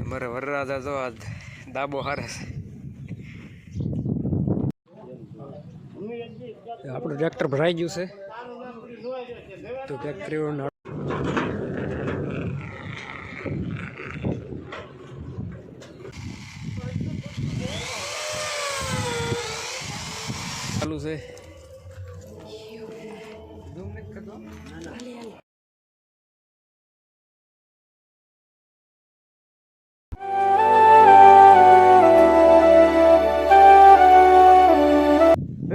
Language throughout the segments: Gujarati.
અમારે વરરાજા તો આ દાબો હારે છે. આપણું ટ્રેક્ટર ભરાઈ ગયું છે તો ટ્રેક્ટર ચાલુ છે.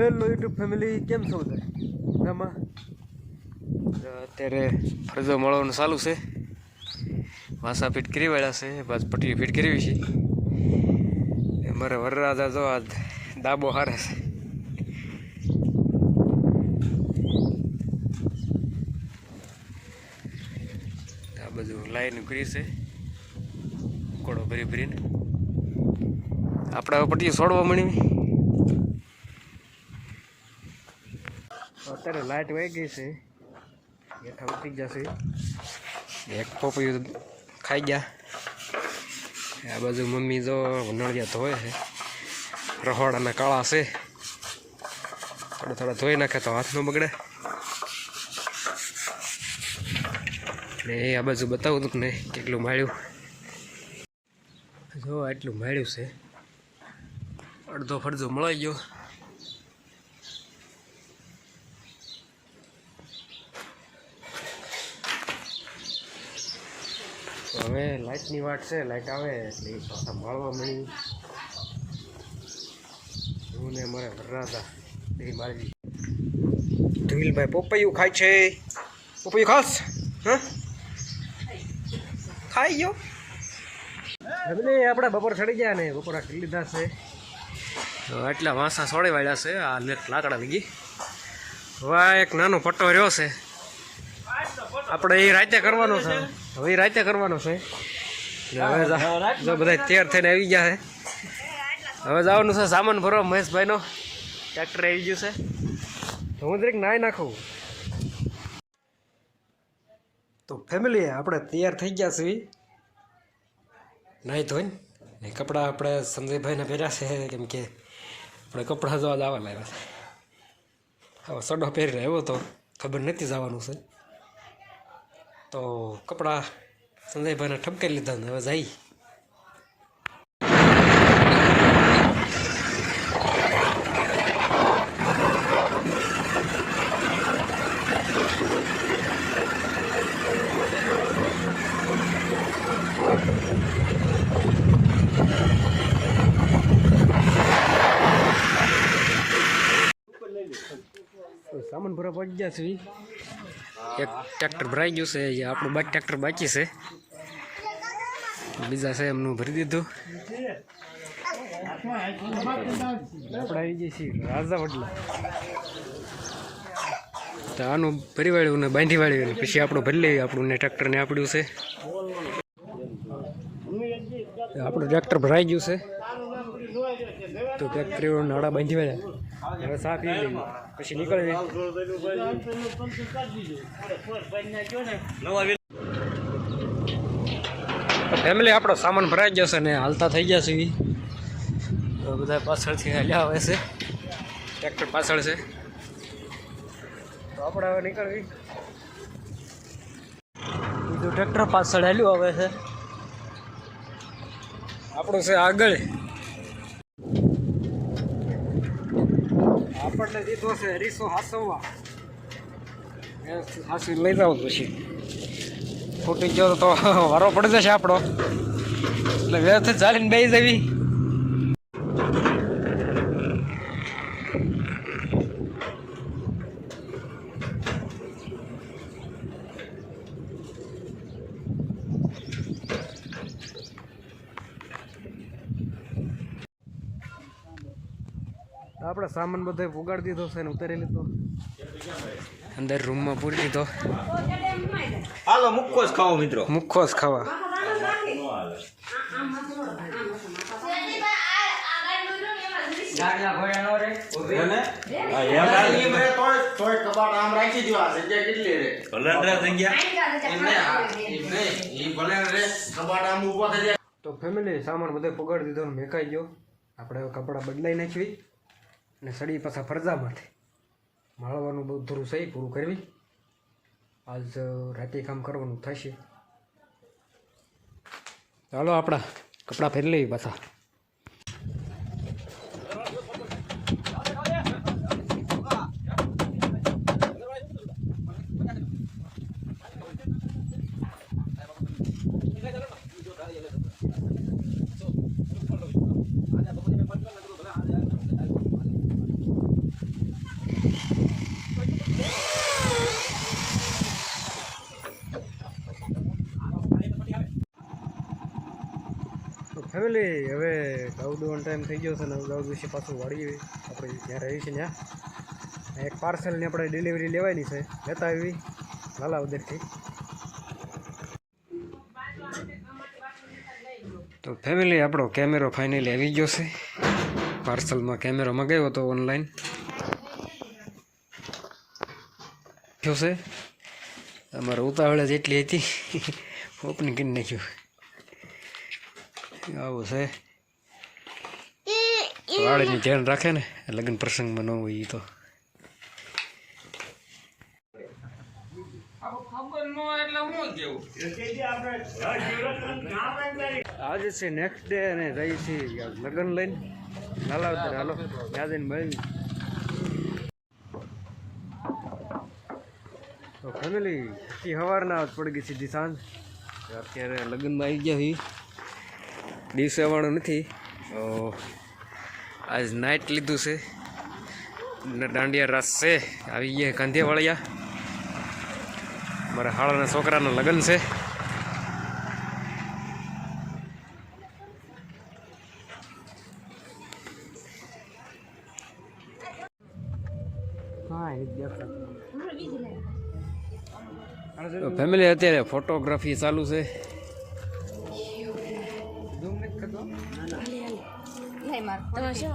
હેલો યુટ્યુબ ફેમિલી, કેમ છો બધા? અત્યારે ફરજો મળવાનું ચાલુ છે. વાસા ફીટ કરી વાળ્યા છે, બસ પટ્ટી ફીટ કરવી છે. અમારે વરરાજા તો આ દાબો હારે છે. આ બધું લાઈન કરી છે, કોડો ભરી ભરીને આપણે પટ્ટી છોડવા મળી. અત્યારે લાઇટ વહી ગઈ છે, હેઠા ઉતરી જશે. એક પોપૈયું ખાઈ ગયા. આ બાજુ મમ્મી જો નળિયા ધોય છે, રહોડાના કાળા છે, થોડા થોડા ધોઈ નાખે તો હાથ ન બગડે. ને આ બાજુ બતાવું હતું ને કેટલું માળ્યું. જો આટલું માળ્યું છે, અડધો ફરજો મળી ગયો. હવે લાઇટની વાટ છે, લાઇટ આવે એટલે પાછા માળવા મળી. હું ને મારે વરરાજા બે માળી. ધુઈલભાઈ પોપૈયું ખાય છે. પોપૈયું ખાસ? હા, ખાઈ ગયો. આપણે બપોર ચડી ગયા ને બપોર ખાઈ લીધા છે. આટલા વાંસા સોળી વાળ્યા છે. આ લાકડા લગી હવે એક નાનો પટ્ટો રહ્યો છે, આપણે એ રાતે કરવાનો છે. હવે એ રાતે કરવાનો છે. હવે જો બધા તૈયાર થઈને આવી ગયા છે. હવે જવાનું છે સામાન ભરવા. મહેશભાઈનો ટ્રેક્ટર આવી ગયું છે તો હું દરેક નાહી નાખું. તો ફેમિલી આપણે તૈયાર થઈ ગયા છીએ, નાહી ધોઈને. ને કપડાં આપણે સંજયભાઈને પહેર્યા છે, કેમ કે આપણે કપડાં જોવા જવા લાવ્યા છે. હવે સડો પહેરી આવ્યો તો ખબર નથી જવાનું છે, તો કપડાં સંજયભાઈને ઠપકારી લીધા ને હવે જઈ. સામાન ભરવા પહોંચી ગયા છે. એક ટ્રેક્ટર ભરાઈ ગયું છે, આપણું બાકી ટ્રેક્ટર બાકી છે. બીજા છે એમનું ભરી દીધું. આપણે આવી જઈએ છીએ રાજા વડલા. તો આનું ભરી વાળ્યું ને બાંધી વાળ્યું, પછી આપણું ભરી લઈએ. આપણું ને ટ્રેક્ટરને આપડ્યું છે. આપણું ટ્રેક્ટર ભરાઈ ગયું છે તો ટ્રેક્ટર નાડા બાંધી વાળ્યા. હવે સાફ પી લઈએ પછી નીકળી. ફેમિલી આપણો સામાન ભરાઈ ગયો છે ને હાલતા થઈ ગયા છે. બધા પાછળથી હાલ્યા આવે છે, ટ્રેક્ટર પાછળ છે તો આપણે હવે નીકળવી. બીજું ટ્રેક્ટર પાછળ હાલ્યું આવે છે, આપણું છે આગળ. આપણને દીધો છે હરીસો હાસવવા. હાસી લઈ જાવ પછી ફૂટી ગયો તો વારો પડી જશે આપણો, એટલે વ્યવસ્થિત ચાલીને બેસી જવી. આપણે સામાન બધો ઉગાડી દીધો છે ને ઉતારી લીધો, અંદર રૂમમાં પૂરી દીધો. હાલો મુખ્ખો જ ખાવો મિત્રો, મુખ્ખો જ ખાવા. તો ફેમિલી સામાન બધો પગાડી દીધો ને મેકાઈ ગયો. આપણે હવે કપડાં બદલાઈ નાખવી અને સડી પાછા ફરજા માટે માળવાનું બહુ થોડું સહી પૂરું કરવી. આજ રાતે કામ કરવાનું થશે. ચાલો આપણા કપડાં પહેરી લઈએ પાછા. ફેમિલી હવે ઘઉં દોવાનો ટાઈમ થઈ ગયો છે ને ઘઉં વિશે પાછું વાળીએ. આપણે જ્યાં રહીએ છીએ ત્યાં એક પાર્સલની આપણે ડિલિવરી લેવાની છે, લેતા આવી લાલાવદરથી. તો ફેમિલી આપણો કેમેરો ફાઇનલી આવી ગયો છે. પાર્સલમાં કેમેરો મંગાવ્યો હતો ઓનલાઈન થયો છે. અમારે ઉતાવળ જ એટલી હતી ઓપનિંગ કરી નાખ્યું. આવું છે વાળીની ધ્યાન રાખે ને લગ્ન પ્રસંગમાં ન હોય એ તો. આજે છે નેક્સ્ટ ડે અને રહી છે લગ્ન લઈને લાલાવદર. હાલો ત્યાં જઈને મળી. તો ફેમિલી સવારના પડી ગઈ સીધી સાંજ. અત્યારે લગ્નમાં આવી ગયા છીએ. દિવસે આવવાનું નથી. આજ નાઇટ લીધું છે. દાંડિયા રાસ છે. આવી ગયા કાંધિયાવાળિયા. મારા હાળાના છોકરાના લગ્ન છે. ફેમિલી અત્યારે ફોટોગ્રાફી ચાલુ છે. તમે શું